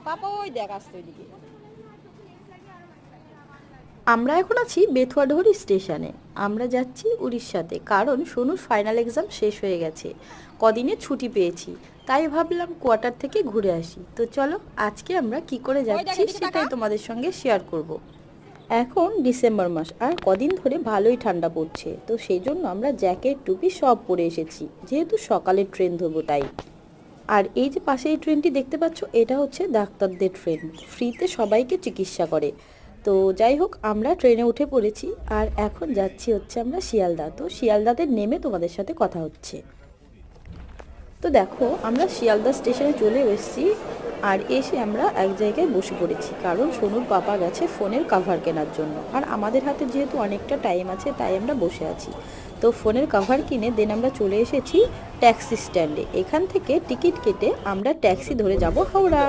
পাপা ওই দেখ আসতো ওইদিকে। আমরা এখন আছি বেথুয়াডহরি স্টেশনে। আমরা যাচ্ছি উড়িষ্যাতে, কারণ সোনুর ফাইনাল এক্সাম শেষ হয়ে গেছে, কদিনে ছুটি পেয়েছি, তাই ভাবলাম কোয়ার্টার থেকে ঘুরে আসি। তো চলো আজকে আমরা কি করে ওই দেখ যাচ্ছি এদিকে তাকা। সেটাই তোমাদের সঙ্গে শেয়ার করব। এখন ডিসেম্বর মাস, আর কদিন ধরে ভালোই ঠান্ডা পড়ছে, তো সেই জন্য আমরা জ্যাকেট টুপি সব পরে এসেছি, যেহেতু সকালের ট্রেন ধরবো তাই। আর এই যে পাশে এই ট্রেনটি দেখতে পাচ্ছ, এটা হচ্ছে ডাক্তারদের ট্রেন, ফ্রিতে সবাইকে চিকিৎসা করে। তো যাই হোক, আমরা ট্রেনে উঠে পড়েছি আর এখন যাচ্ছি হচ্ছে আমরা শিয়ালদা। তো শিয়ালদাতে নেমে তোমাদের সাথে কথা হচ্ছে। তো দেখো আমরা শিয়ালদা স্টেশনে চলে এসেছি, আর এসে আমরা এক জায়গায় বসে পড়েছি, কারণ সোনুর পাপা গেছে ফোনের কাভার কেনার জন্য, আর আমাদের হাতে যেহেতু অনেকটা টাইম আছে তাই আমরা বসে আছি। তো ফোনের কাভার কিনে দেন আমরা চলে এসেছি ট্যাক্সি স্ট্যান্ডে। এখান থেকে টিকিট কেটে আমরা ট্যাক্সি ধরে যাব হাওড়া।